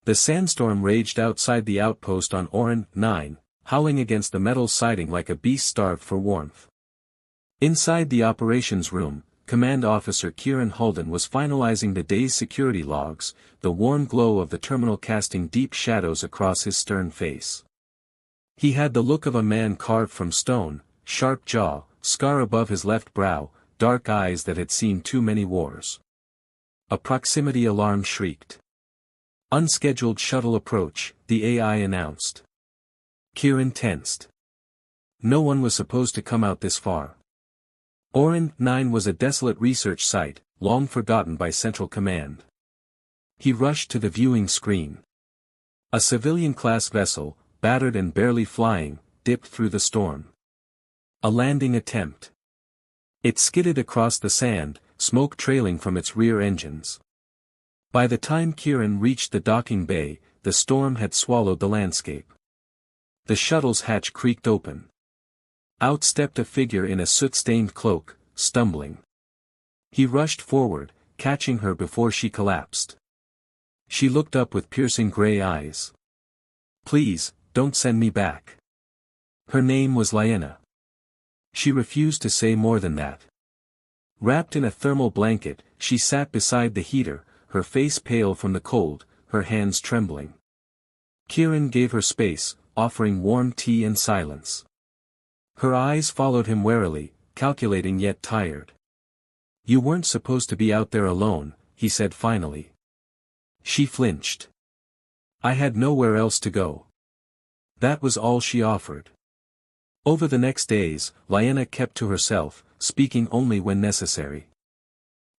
The sandstorm raged outside the outpost on Orin 9, howling against the metal siding like a beast starved for warmth. Inside the operations room, Command Officer Kieran Holden was finalizing the day's security logs, the warm glow of the terminal casting deep shadows across his stern face. He had the look of a man carved from stone, sharp jaw, scar above his left brow, dark eyes that had seen too many wars. A proximity alarm shrieked. Unscheduled shuttle approach, the AI announced. Kieran tensed. No one was supposed to come out this far. Orin 9 was a desolate research site, long forgotten by Central Command. He rushed to the viewing screen. A civilian-class vessel, battered and barely flying, dipped through the storm. A landing attempt. It skidded across the sand, smoke trailing from its rear engines. By the time Kieran reached the docking bay, the storm had swallowed the landscape. The shuttle's hatch creaked open. Out stepped a figure in a soot-stained cloak, stumbling. He rushed forward, catching her before she collapsed. She looked up with piercing gray eyes. "Please, don't send me back." Her name was Lyanna. She refused to say more than that. Wrapped in a thermal blanket, she sat beside the heater, her face pale from the cold, her hands trembling. Kieran gave her space, offering warm tea and silence. Her eyes followed him warily, calculating yet tired. "You weren't supposed to be out there alone," he said finally. She flinched. "I had nowhere else to go." That was all she offered. Over the next days, Lyanna kept to herself, speaking only when necessary.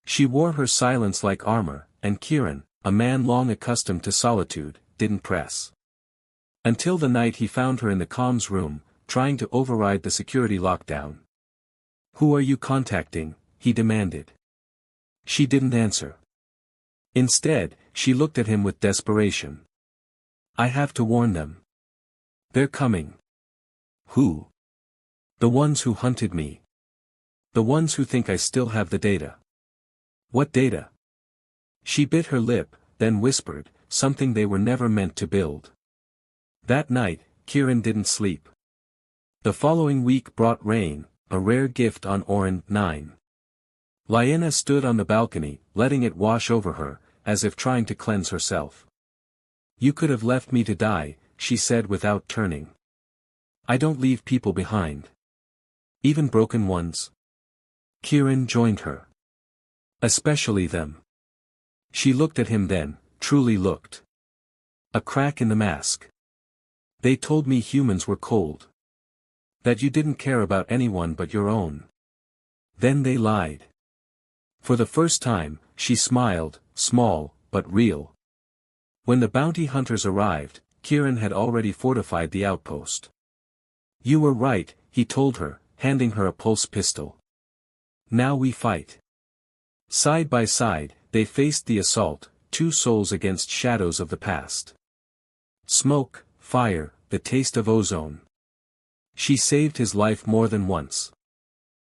She wore her silence like armor, and Kieran, a man long accustomed to solitude, didn't press. Until the night he found her in the comms room, trying to override the security lockdown. "Who are you contacting?" he demanded. She didn't answer. Instead, she looked at him with desperation. "I have to warn them. They're coming." "Who?" "The ones who hunted me. The ones who think I still have the data." "What data?" She bit her lip, then whispered, "Something they were never meant to build." That night, Kieran didn't sleep. The following week brought rain, a rare gift on Orin 9. Lyanna stood on the balcony, letting it wash over her, as if trying to cleanse herself. "You could have left me to die," she said without turning. "I don't leave people behind. Even broken ones." Kieran joined her. "Especially them." She looked at him then, truly looked. A crack in the mask. "They told me humans were cold. That you didn't care about anyone but your own. Then they lied." For the first time, she smiled, small, but real. When the bounty hunters arrived, Kieran had already fortified the outpost. "You were right," he told her, handing her a pulse pistol. "Now we fight." Side by side, they faced the assault, two souls against shadows of the past. Smoke, fire, the taste of ozone. She saved his life more than once.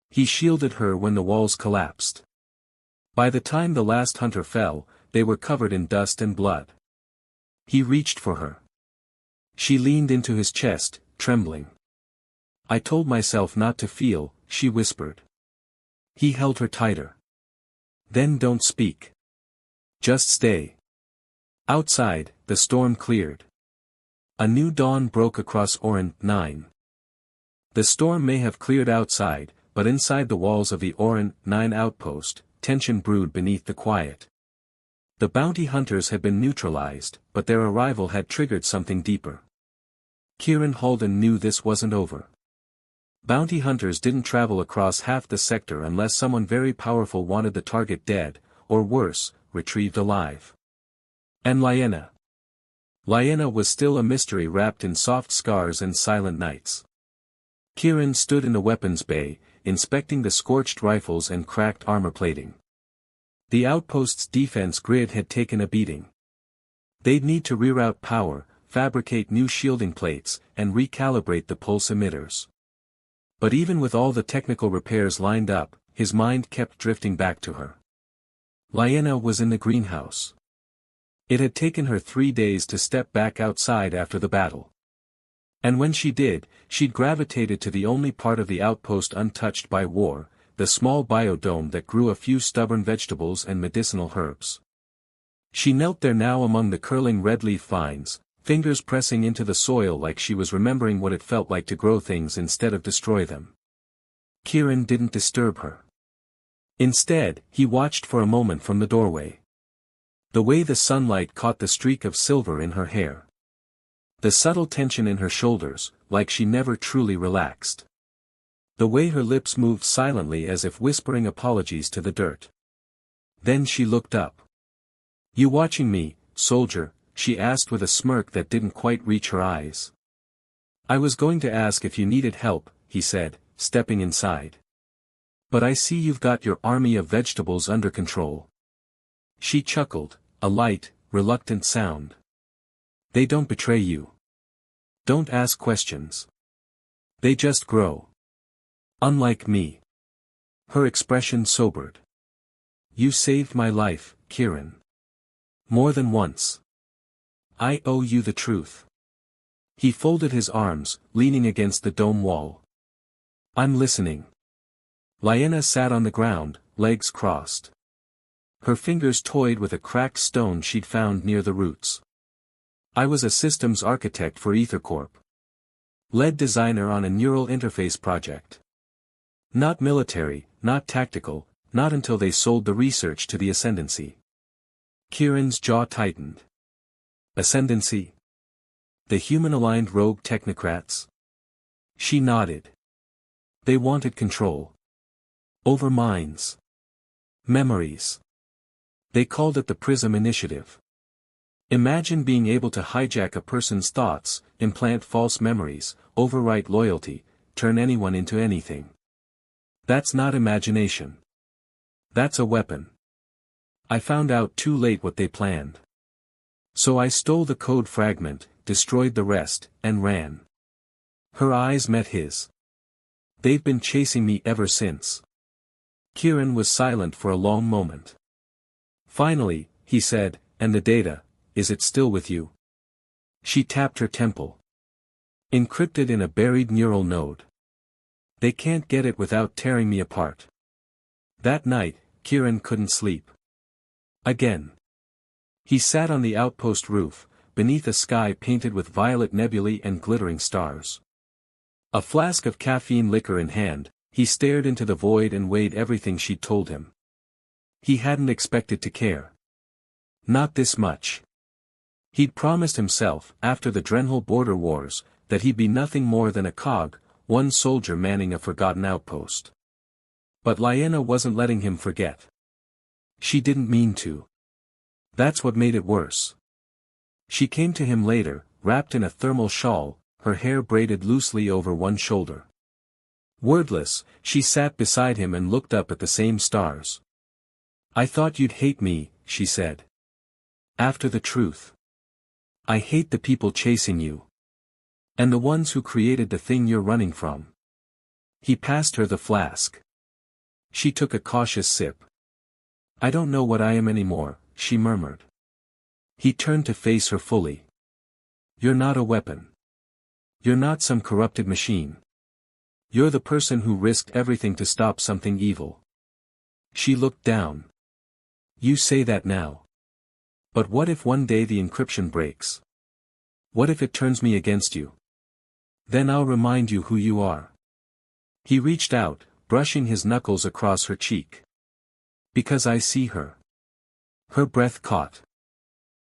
He shielded her when the walls collapsed. By the time the last hunter fell, they were covered in dust and blood. He reached for her. She leaned into his chest, trembling. "I told myself not to feel," she whispered. He held her tighter. "Then don't speak. Just stay." Outside, the storm cleared. A new dawn broke across Orin 9. The storm may have cleared outside, but inside the walls of the Orin 9 outpost, tension brewed beneath the quiet. The bounty hunters had been neutralized, but their arrival had triggered something deeper. Kieran Holden knew this wasn't over. Bounty hunters didn't travel across half the sector unless someone very powerful wanted the target dead, or worse, retrieved alive. And Lyanna. Lyanna was still a mystery wrapped in soft scars and silent nights. Kieran stood in the weapons bay, inspecting the scorched rifles and cracked armor plating. The outpost's defense grid had taken a beating. They'd need to reroute power, fabricate new shielding plates, and recalibrate the pulse emitters. But even with all the technical repairs lined up, his mind kept drifting back to her. Lyanna was in the greenhouse. It had taken her 3 days to step back outside after the battle. And when she did, she'd gravitated to the only part of the outpost untouched by war, the small biodome that grew a few stubborn vegetables and medicinal herbs. She knelt there now among the curling red leaf vines, fingers pressing into the soil like she was remembering what it felt like to grow things instead of destroy them. Kieran didn't disturb her. Instead, he watched for a moment from the doorway. The way the sunlight caught the streak of silver in her hair. The subtle tension in her shoulders, like she never truly relaxed. The way her lips moved silently as if whispering apologies to the dirt. Then she looked up. "You watching me, soldier?" she asked with a smirk that didn't quite reach her eyes. "I was going to ask if you needed help," he said, stepping inside. "But I see you've got your army of vegetables under control." She chuckled, a light, reluctant sound. "They don't betray you. Don't ask questions. They just grow. Unlike me." Her expression sobered. "You saved my life, Kieran. More than once. I owe you the truth." He folded his arms, leaning against the dome wall. "I'm listening." Lyanna sat on the ground, legs crossed. Her fingers toyed with a cracked stone she'd found near the roots. "I was a systems architect for EtherCorp. Lead designer on a neural interface project. Not military, not tactical, not until they sold the research to the Ascendancy." Kieran's jaw tightened. Ascendancy? The human-aligned rogue technocrats? She nodded. They wanted control. Over minds. Memories. They called it the Prism Initiative. Imagine being able to hijack a person's thoughts, implant false memories, overwrite loyalty, turn anyone into anything. That's not imagination. That's a weapon. I found out too late what they planned. So I stole the code fragment, destroyed the rest, and ran. Her eyes met his. They've been chasing me ever since. Kieran was silent for a long moment. Finally, he said, "And the data, is it still with you?" She tapped her temple. "Encrypted in a buried neural node. They can't get it without tearing me apart." That night, Kieran couldn't sleep. Again. He sat on the outpost roof, beneath a sky painted with violet nebulae and glittering stars. A flask of caffeine liquor in hand, he stared into the void and weighed everything she'd told him. He hadn't expected to care. Not this much. He'd promised himself, after the Drenhal border wars, that he'd be nothing more than a cog, one soldier manning a forgotten outpost. But Lyanna wasn't letting him forget. She didn't mean to. That's what made it worse. She came to him later, wrapped in a thermal shawl, her hair braided loosely over one shoulder. Wordless, she sat beside him and looked up at the same stars. "I thought you'd hate me," she said. "After the truth. I hate the people chasing you. And the ones who created the thing you're running from." He passed her the flask. She took a cautious sip. "I don't know what I am anymore," she murmured. He turned to face her fully. "You're not a weapon. You're not some corrupted machine. You're the person who risked everything to stop something evil." She looked down. "You say that now. But what if one day the encryption breaks? What if it turns me against you? Then I'll remind you who you are." He reached out, brushing his knuckles across her cheek. "Because I see her." Her breath caught.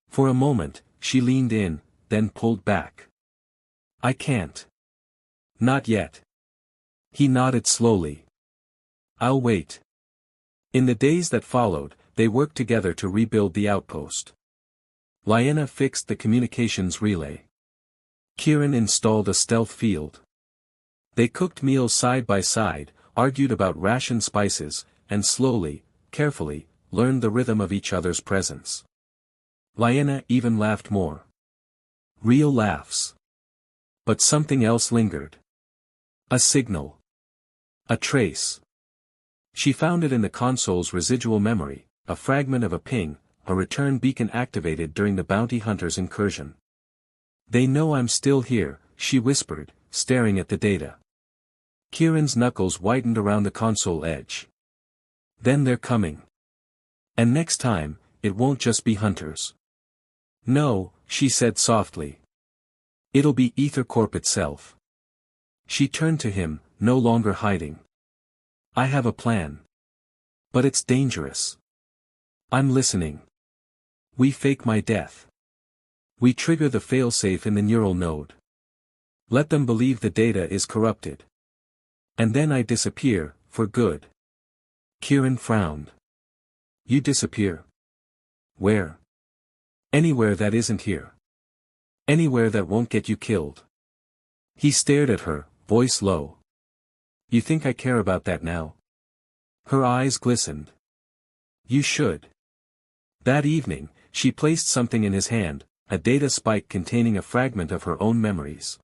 For a moment, she leaned in, then pulled back. "I can't. Not yet." He nodded slowly. "I'll wait." In the days that followed, they worked together to rebuild the outpost. Lyanna fixed the communications relay. Kieran installed a stealth field. They cooked meals side by side, argued about ration spices, and slowly, carefully, learned the rhythm of each other's presence. Lyanna even laughed more. Real laughs. But something else lingered. A signal. A trace. She found it in the console's residual memory, a fragment of a ping, a return beacon activated during the bounty hunter's incursion. "They know I'm still here," she whispered, staring at the data. Kieran's knuckles whitened around the console edge. "Then they're coming. And next time, it won't just be hunters." "No," she said softly. "It'll be EtherCorp itself." She turned to him, no longer hiding. "I have a plan. But it's dangerous. I'm listening. We fake my death. We trigger the failsafe in the neural node. Let them believe the data is corrupted. And then I disappear, for good." Kieran frowned. "You disappear? Where?" "Anywhere that isn't here. Anywhere that won't get you killed." He stared at her, voice low. "You think I care about that now?" Her eyes glistened. "You should." That evening, she placed something in his hand, a data spike containing a fragment of her own memories.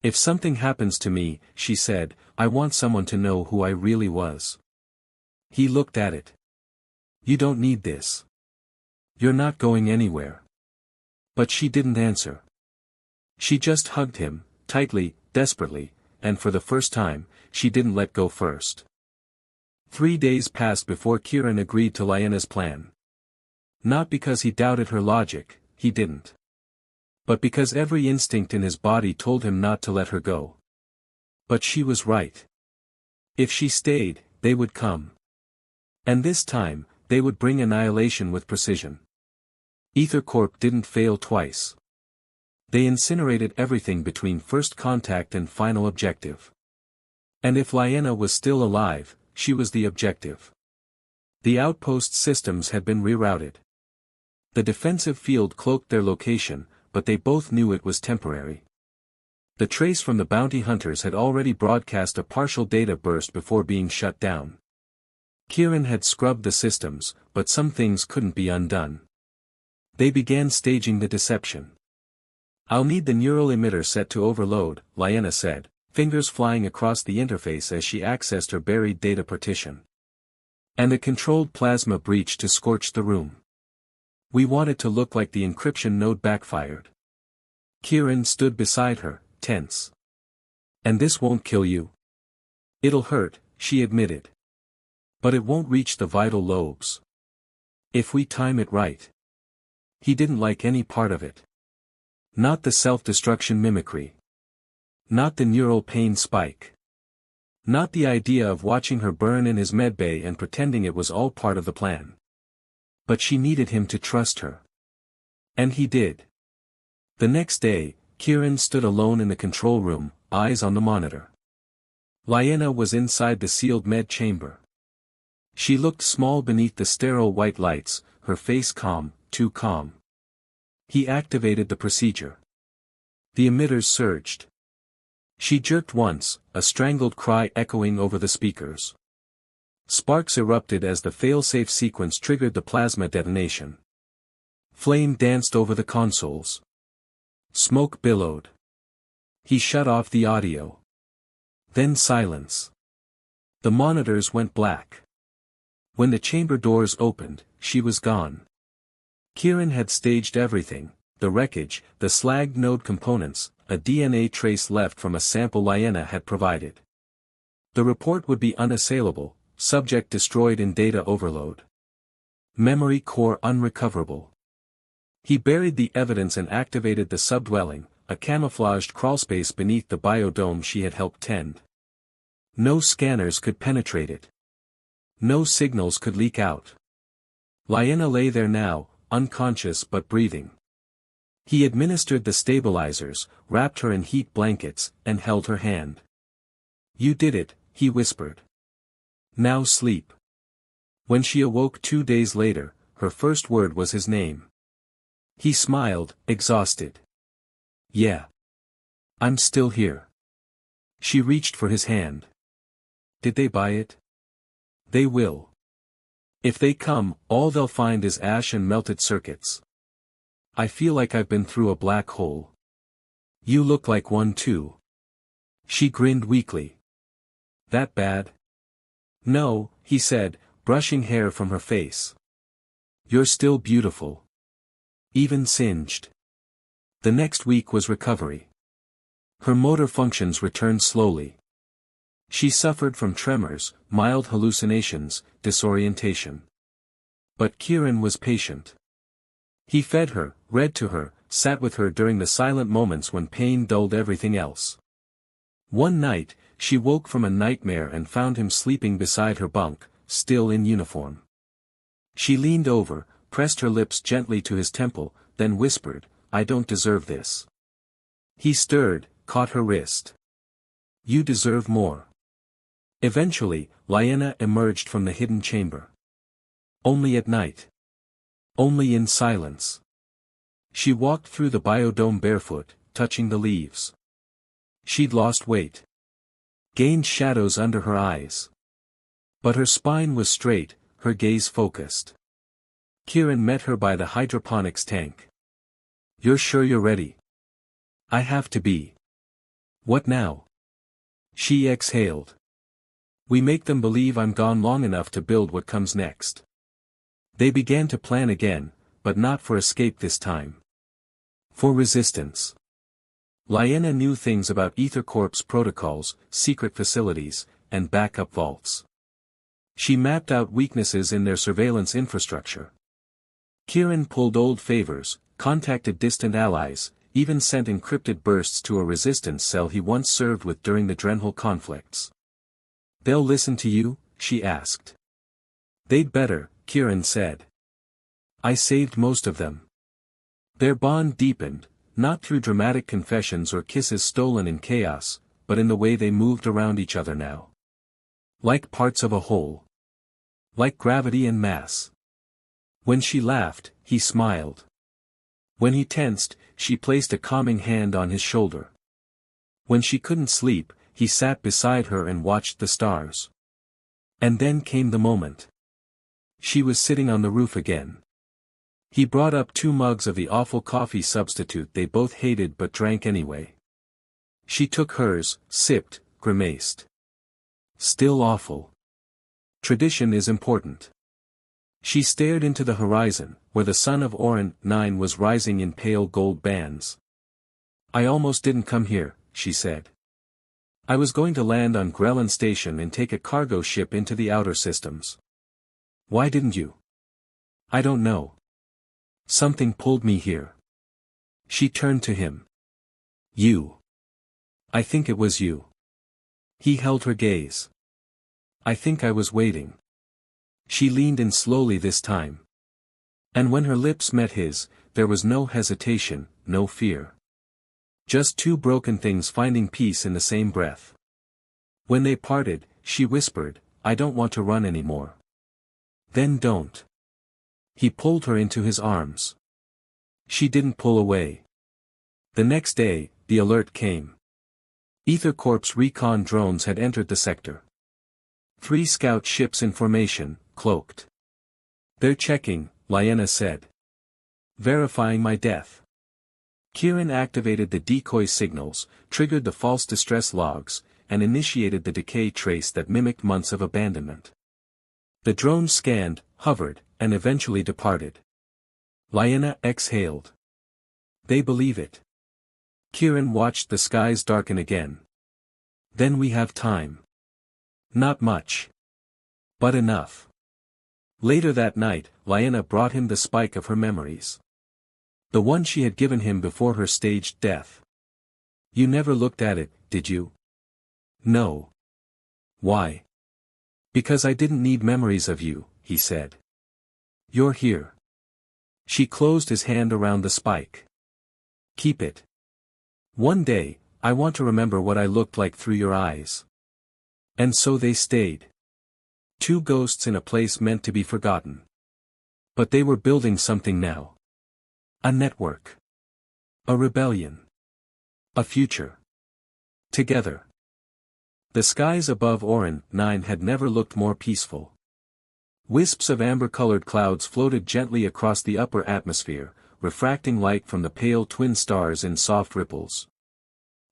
"If something happens to me," she said, "I want someone to know who I really was." He looked at it. "You don't need this. You're not going anywhere." But she didn't answer. She just hugged him, tightly, desperately, and for the first time, she didn't let go first. 3 days passed before Kieran agreed to Lyanna's plan. Not because he doubted her logic, he didn't. But because every instinct in his body told him not to let her go. But she was right. If she stayed, they would come. And this time, they would bring annihilation with precision. EtherCorp didn't fail twice. They incinerated everything between first contact and final objective. And if Lyanna was still alive, she was the objective. The outpost systems had been rerouted. The defensive field cloaked their location, but they both knew it was temporary. The trace from the bounty hunters had already broadcast a partial data burst before being shut down. Kieran had scrubbed the systems, but some things couldn't be undone. They began staging the deception. "I'll need the neural emitter set to overload," Lyanna said, fingers flying across the interface as she accessed her buried data partition. "And a controlled plasma breach to scorch the room. We want it to look like the encryption node backfired." Kieran stood beside her, tense. "And this won't kill you?" "It'll hurt," she admitted. "But it won't reach the vital lobes. If we time it right." He didn't like any part of it. Not the self-destruction mimicry. Not the neural pain spike. Not the idea of watching her burn in his medbay and pretending it was all part of the plan. But she needed him to trust her. And he did. The next day, Kieran stood alone in the control room, eyes on the monitor. Lyanna was inside the sealed med chamber. She looked small beneath the sterile white lights, her face calm, too calm. He activated the procedure. The emitters surged. She jerked once, a strangled cry echoing over the speakers. Sparks erupted as the failsafe sequence triggered the plasma detonation. Flame danced over the consoles. Smoke billowed. He shut off the audio. Then silence. The monitors went black. When the chamber doors opened, she was gone. Kieran had staged everything, the wreckage, the slagged node components, a DNA trace left from a sample Lyanna had provided. The report would be unassailable, subject destroyed in data overload. Memory core unrecoverable. He buried the evidence and activated the subdwelling, a camouflaged crawlspace beneath the biodome she had helped tend. No scanners could penetrate it. No signals could leak out. Lyanna lay there now, unconscious but breathing. He administered the stabilizers, wrapped her in heat blankets, and held her hand. "You did it," he whispered. "Now sleep." When she awoke 2 days later, her first word was his name. He smiled, exhausted. "Yeah. I'm still here." She reached for his hand. "Did they buy it?" "They will. If they come, all they'll find is ash and melted circuits. I feel like I've been through a black hole. You look like one too." She grinned weakly. "That bad?" "No," he said, brushing hair from her face. You're still beautiful. Even singed. The next week was recovery. Her motor functions returned slowly. She suffered from tremors, mild hallucinations, disorientation. But Kieran was patient. He fed her, read to her, sat with her during the silent moments when pain dulled everything else. One night, she woke from a nightmare and found him sleeping beside her bunk, still in uniform. She leaned over, pressed her lips gently to his temple, then whispered, "I don't deserve this." He stirred, caught her wrist. "You deserve more." Eventually, Lyanna emerged from the hidden chamber. Only at night. Only in silence. She walked through the biodome barefoot, touching the leaves. She'd lost weight. Gained shadows under her eyes. But her spine was straight, her gaze focused. Kieran met her by the hydroponics tank. "You're sure you're ready?" "I have to be." "What now?" She exhaled. "We make them believe I'm gone long enough to build what comes next." They began to plan again, but not for escape this time. For resistance. Lyanna knew things about EtherCorp's protocols, secret facilities, and backup vaults. She mapped out weaknesses in their surveillance infrastructure. Kieran pulled old favors, contacted distant allies, even sent encrypted bursts to a resistance cell he once served with during the Drenhal conflicts. "They'll listen to you?" she asked. "They'd better," Kieran said. "I saved most of them." Their bond deepened, not through dramatic confessions or kisses stolen in chaos, but in the way they moved around each other now. Like parts of a whole. Like gravity and mass. When she laughed, he smiled. When he tensed, she placed a calming hand on his shoulder. When she couldn't sleep, he sat beside her and watched the stars. And then came the moment. She was sitting on the roof again. He brought up 2 mugs of the awful coffee substitute they both hated but drank anyway. She took hers, sipped, grimaced. "Still awful. Tradition is important." She stared into the horizon, where the sun of Orin 9 was rising in pale gold bands. "I almost didn't come here," she said. "I was going to land on Grellan Station and take a cargo ship into the outer systems." "Why didn't you?" "I don't know. Something pulled me here." She turned to him. "You. I think it was you." He held her gaze. "I think I was waiting." She leaned in slowly this time. And when her lips met his, there was no hesitation, no fear. Just 2 broken things finding peace in the same breath. When they parted, she whispered, "I don't want to run anymore." "Then don't." He pulled her into his arms. She didn't pull away. The next day, the alert came. EtherCorp's recon drones had entered the sector. 3 scout ships in formation, cloaked. "They're checking," Lyanna said. "Verifying my death." Kieran activated the decoy signals, triggered the false distress logs, and initiated the decay trace that mimicked months of abandonment. The drones scanned, hovered, and eventually departed. Lyanna exhaled. "They believe it." Kieran watched the skies darken again. "Then we have time." "Not much. But enough." Later that night, Lyanna brought him the spike of her memories. The one she had given him before her staged death. "You never looked at it, did you?" "No." "Why?" "Because I didn't need memories of you," he said. "You're here." She closed his hand around the spike. "Keep it. One day, I want to remember what I looked like through your eyes." And so they stayed. 2 ghosts in a place meant to be forgotten. But they were building something now. A network. A rebellion. A future. Together. The skies above Orin 9 had never looked more peaceful. Wisps of amber-colored clouds floated gently across the upper atmosphere, refracting light from the pale twin stars in soft ripples.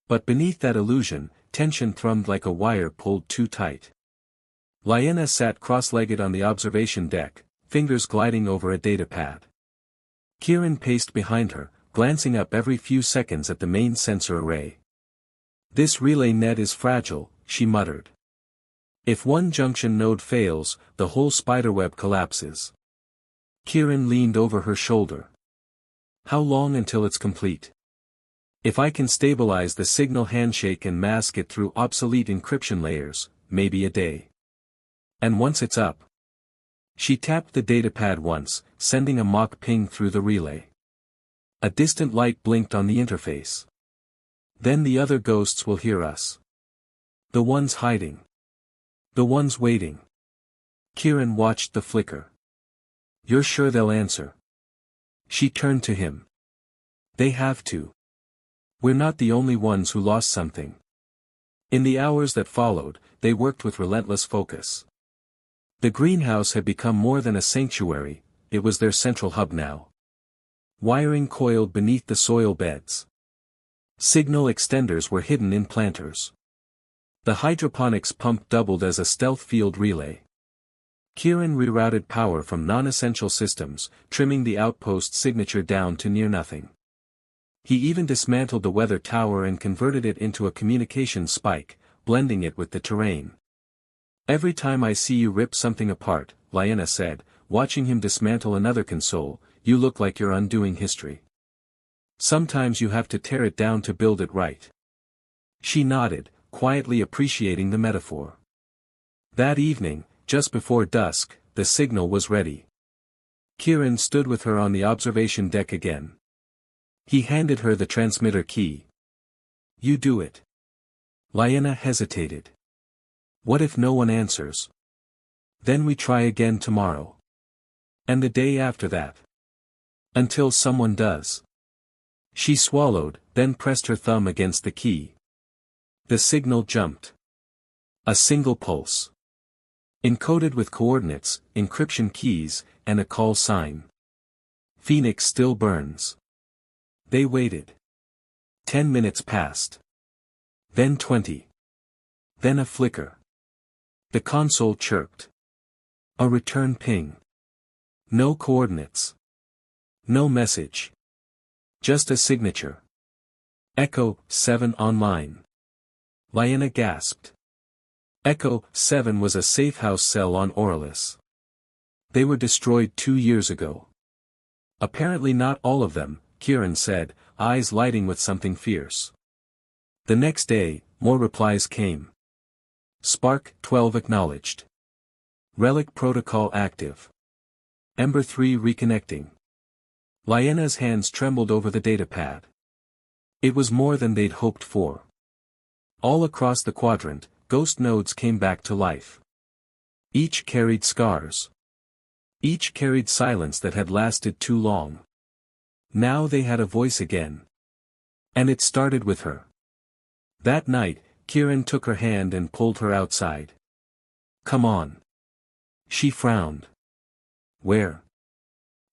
But beneath that illusion, tension thrummed like a wire pulled too tight. Lyanna sat cross-legged on the observation deck, fingers gliding over a datapad. Kieran paced behind her, glancing up every few seconds at the main sensor array. "This relay net is fragile," she muttered. "If one junction node fails, the whole spiderweb collapses." Kieran leaned over her shoulder. "How long until it's complete?" "If I can stabilize the signal handshake and mask it through obsolete encryption layers, maybe a day. And once it's up." She tapped the datapad once, sending a mock ping through the relay. A distant light blinked on the interface. "Then the other ghosts will hear us. The ones hiding. The ones waiting." Kieran watched the flicker. "You're sure they'll answer?" She turned to him. "They have to. We're not the only ones who lost something." In the hours that followed, they worked with relentless focus. The greenhouse had become more than a sanctuary, it was their central hub now. Wiring coiled beneath the soil beds. Signal extenders were hidden in planters. The hydroponics pump doubled as a stealth field relay. Kieran rerouted power from non-essential systems, trimming the outpost signature down to near nothing. He even dismantled the weather tower and converted it into a communications spike, blending it with the terrain. "Every time I see you rip something apart," Lyanna said, watching him dismantle another console, "you look like you're undoing history. Sometimes you have to tear it down to build it right." She nodded, quietly appreciating the metaphor. That evening, just before dusk, the signal was ready. Kieran stood with her on the observation deck again. He handed her the transmitter key. "You do it." Lyanna hesitated. "What if no one answers?" "Then we try again tomorrow. And the day after that. Until someone does." She swallowed, then pressed her thumb against the key. The signal jumped. A single pulse. Encoded with coordinates, encryption keys, and a call sign. "Phoenix still burns." They waited. 10 minutes passed. Then 20. Then a flicker. The console chirped. A return ping. No coordinates. No message. Just a signature. Echo 7 online. Lyanna gasped. Echo 7 was a safehouse cell on Aurelius. They were destroyed 2 years ago. Apparently not all of them, Kieran said, eyes lighting with something fierce. The next day, more replies came. Spark 12 acknowledged. Relic protocol active. Ember 3 reconnecting. Lyanna's hands trembled over the datapad. It was more than they'd hoped for. All across the quadrant, ghost nodes came back to life. Each carried scars. Each carried silence that had lasted too long. Now they had a voice again. And it started with her. That night, Kieran took her hand and pulled her outside. "Come on." She frowned. "Where?"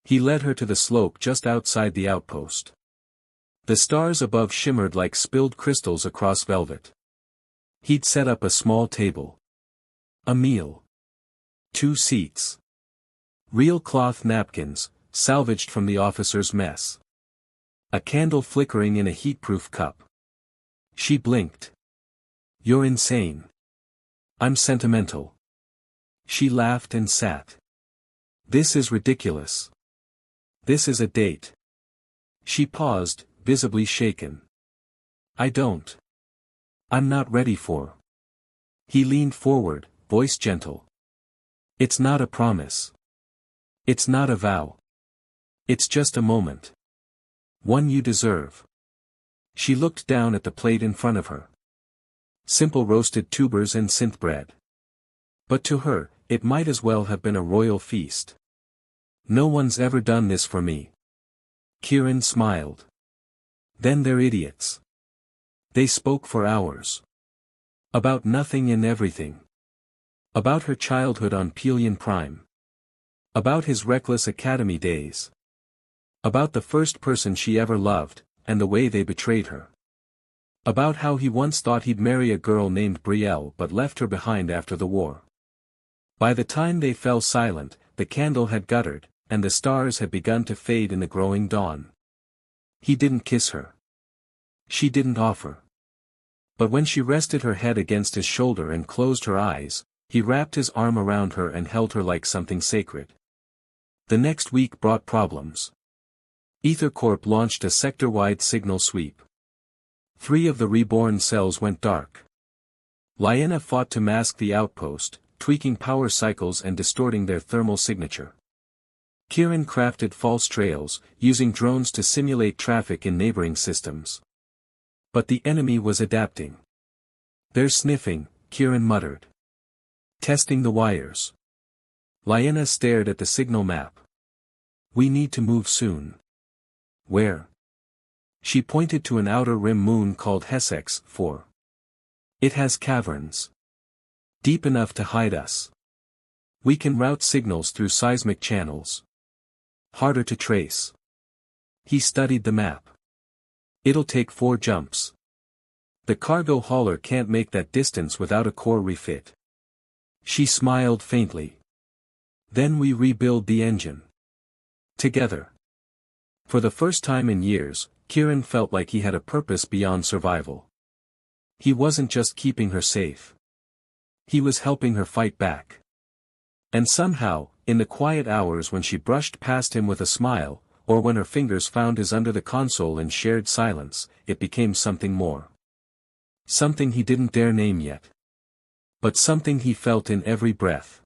He led her to the slope just outside the outpost. The stars above shimmered like spilled crystals across velvet. He'd set up a small table. A meal. 2 seats. Real cloth napkins, salvaged from the officer's mess. A candle flickering in a heat-proof cup. She blinked. "You're insane." "I'm sentimental." She laughed and sat. "This is ridiculous. This is a date." She paused, visibly shaken. I'm not ready for." He leaned forward, voice gentle. "It's not a promise. It's not a vow. It's just a moment. One you deserve." She looked down at the plate in front of her. Simple roasted tubers and synth bread. But to her, it might as well have been a royal feast. "No one's ever done this for me." Kieran smiled. "Then they're idiots." They spoke for hours. About nothing and everything. About her childhood on Pelion Prime. About his reckless academy days. About the first person she ever loved, and the way they betrayed her. About how he once thought he'd marry a girl named Brielle but left her behind after the war. By the time they fell silent, the candle had guttered, and the stars had begun to fade in the growing dawn. He didn't kiss her. She didn't offer. But when she rested her head against his shoulder and closed her eyes, he wrapped his arm around her and held her like something sacred. The next week brought problems. EtherCorp launched a sector-wide signal sweep. 3 of the reborn cells went dark. Lyanna fought to mask the outpost, tweaking power cycles and distorting their thermal signature. Kieran crafted false trails, using drones to simulate traffic in neighboring systems. But the enemy was adapting. "They're sniffing," Kieran muttered. "Testing the wires." Lyanna stared at the signal map. "We need to move soon." "Where?" She pointed to an outer rim moon called Hessex 4. "It has caverns. Deep enough to hide us. We can route signals through seismic channels. Harder to trace." He studied the map. "It'll take 4 jumps. The cargo hauler can't make that distance without a core refit." She smiled faintly. "Then we rebuild the engine. Together." For the first time in years, Kieran felt like he had a purpose beyond survival. He wasn't just keeping her safe. He was helping her fight back. And somehow, in the quiet hours when she brushed past him with a smile, or when her fingers found his under the console in shared silence, it became something more. Something he didn't dare name yet. But something he felt in every breath.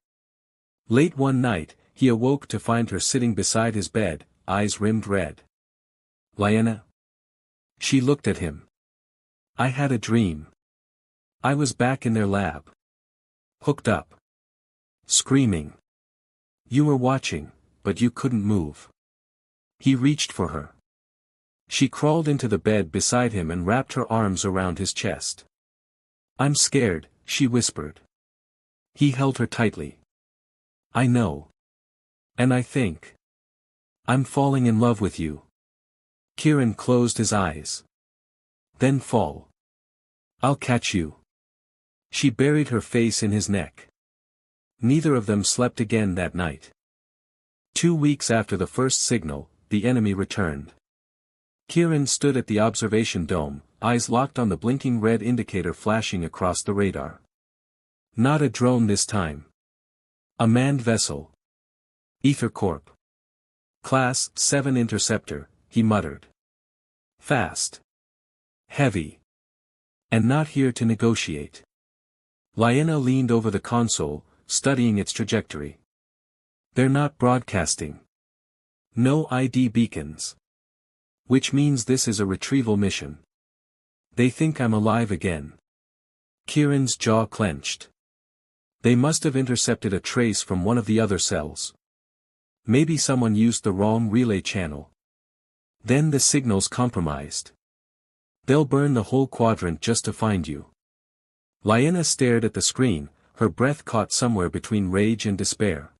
Late one night, he awoke to find her sitting beside his bed, eyes rimmed red. "Lyanna?" She looked at him. "I had a dream. I was back in their lab. Hooked up. Screaming. You were watching, but you couldn't move." He reached for her. She crawled into the bed beside him and wrapped her arms around his chest. "I'm scared," she whispered. He held her tightly. "I know. And I think I'm falling in love with you." Kieran closed his eyes. "Then fall. I'll catch you." She buried her face in his neck. Neither of them slept again that night. 2 weeks after the first signal, the enemy returned. Kieran stood at the observation dome, eyes locked on the blinking red indicator flashing across the radar. Not a drone this time. A manned vessel. EtherCorp. Class 7 Interceptor, he muttered. Fast. Heavy. And not here to negotiate. Lyanna leaned over the console, studying its trajectory. "They're not broadcasting. No ID beacons. Which means this is a retrieval mission. They think I'm alive again." Kieran's jaw clenched. They must have intercepted a trace from one of the other cells. Maybe someone used the wrong relay channel. Then the signal's compromised. They'll burn the whole quadrant just to find you. Lyanna stared at the screen, her breath caught somewhere between rage and despair.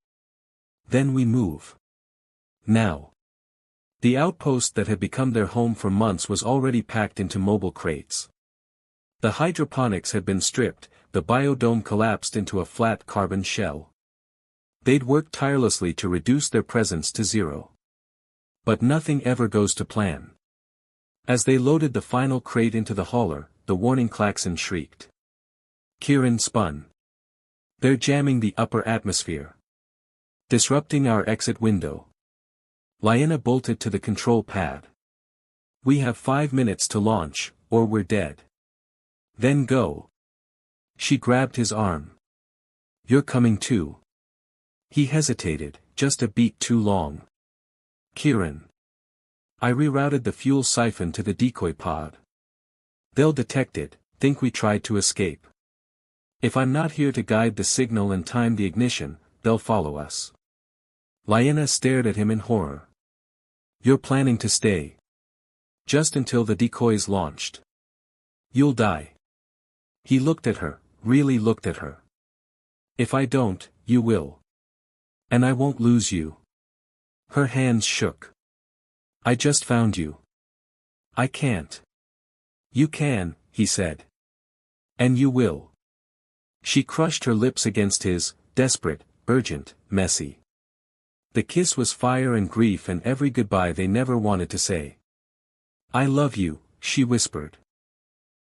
"Then we move. Now." The outpost that had become their home for months was already packed into mobile crates. The hydroponics had been stripped, the biodome collapsed into a flat carbon shell. They'd worked tirelessly to reduce their presence to 0. But nothing ever goes to plan. As they loaded the final crate into the hauler, the warning klaxon shrieked. Kieran spun. "They're jamming the upper atmosphere. Disrupting our exit window." Lyanna bolted to the control pad. "We have 5 minutes to launch, or we're dead." "Then go." She grabbed his arm. "You're coming too." He hesitated, just a beat too long. "Kieran. I rerouted the fuel siphon to the decoy pod. They'll detect it, think we tried to escape. If I'm not here to guide the signal and time the ignition, they'll follow us." Lyanna stared at him in horror. "You're planning to stay. Just until the decoys launched. You'll die." He looked at her, really looked at her. "If I don't, you will. And I won't lose you." Her hands shook. "I just found you. I can't." "You can," he said. "And you will." She crushed her lips against his, desperate, urgent, messy. The kiss was fire and grief and every goodbye they never wanted to say. "I love you," she whispered.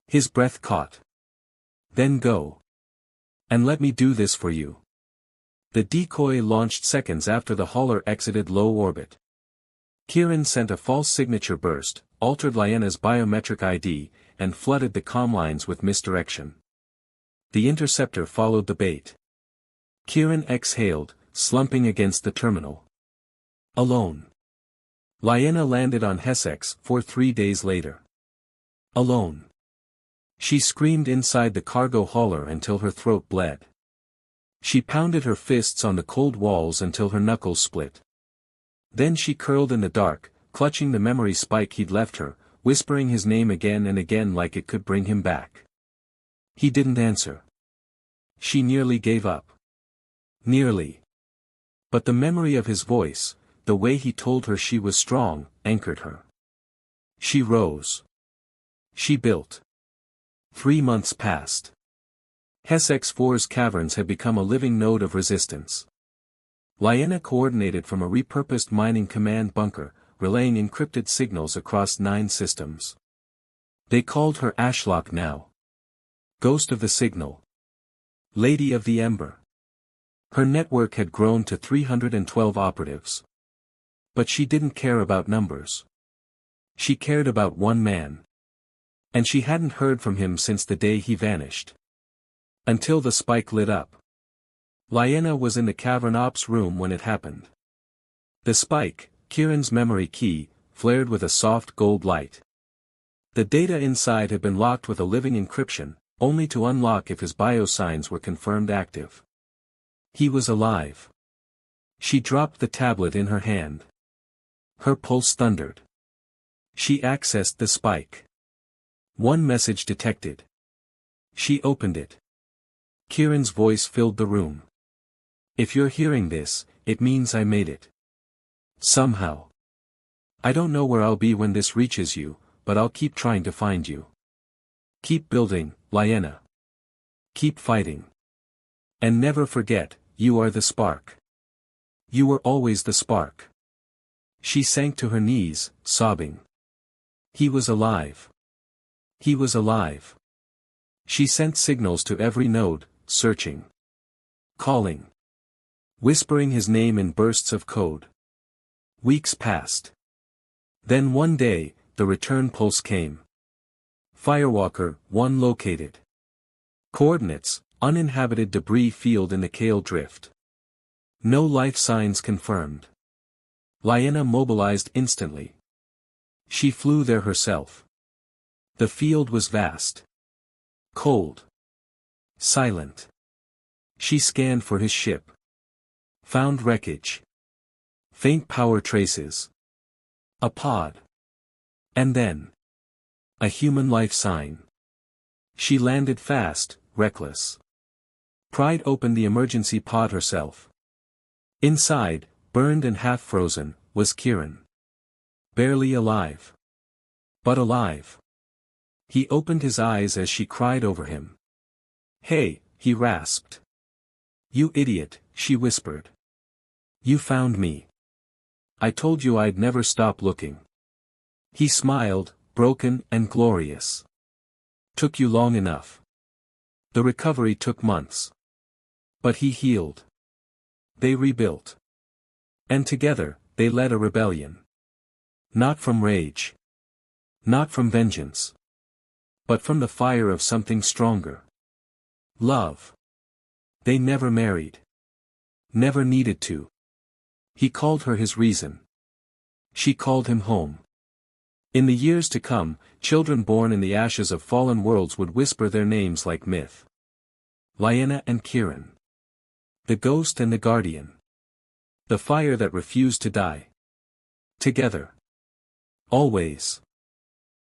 His breath caught. "Then go. And let me do this for you." The decoy launched seconds after the hauler exited low orbit. Kieran sent a false signature burst, altered Lyena's biometric ID, and flooded the comm lines with misdirection. The interceptor followed the bait. Kieran exhaled, slumping against the terminal. Alone. Lyena landed on Hessex 3 days later. Alone. She screamed inside the cargo hauler until her throat bled. She pounded her fists on the cold walls until her knuckles split. Then she curled in the dark, clutching the memory spike he'd left her, whispering his name again and again like it could bring him back. He didn't answer. She nearly gave up. Nearly. But the memory of his voice, the way he told her she was strong, anchored her. She rose. She built. 3 months passed. Hessex 4's caverns had become a living node of resistance. Lyena coordinated from a repurposed mining command bunker, relaying encrypted signals across 9 systems. They called her Ashlock now. Ghost of the Signal. Lady of the Ember. Her network had grown to 312 operatives. But she didn't care about numbers. She cared about one man. And she hadn't heard from him since the day he vanished. Until the spike lit up. Lyena was in the cavern ops room when it happened. The spike, Kieran's memory key, flared with a soft gold light. The data inside had been locked with a living encryption, only to unlock if his biosigns were confirmed active. He was alive. She dropped the tablet in her hand. Her pulse thundered. She accessed the spike. One message detected. She opened it. Kieran's voice filled the room. "If you're hearing this, it means I made it. Somehow. I don't know where I'll be when this reaches you, but I'll keep trying to find you. Keep building, Lyena. Keep fighting. And never forget, you are the spark. You were always the spark." She sank to her knees, sobbing. He was alive. He was alive. She sent signals to every node, searching. Calling. Whispering his name in bursts of code. Weeks passed. Then one day, the return pulse came. Firewalker 1 located. Coordinates, uninhabited debris field in the Kale Drift. No life signs confirmed. Lyena mobilized instantly. She flew there herself. The field was vast. Cold. Silent. She scanned for his ship. Found wreckage. Faint power traces. A pod. And then. A human life sign. She landed fast, reckless. Pried open the emergency pod herself. Inside, burned and half-frozen, was Kieran. Barely alive. But alive. He opened his eyes as she cried over him. "Hey," he rasped. "You idiot," she whispered. "You found me. I told you I'd never stop looking." He smiled, broken and glorious. "Took you long enough." The recovery took months. But he healed. They rebuilt. And together, they led a rebellion. Not from rage. Not from vengeance. But from the fire of something stronger. Love. They never married. Never needed to. He called her his reason. She called him home. In the years to come, children born in the ashes of fallen worlds would whisper their names like myth. Lyena and Kieran. The ghost and the guardian. The fire that refused to die. Together. Always.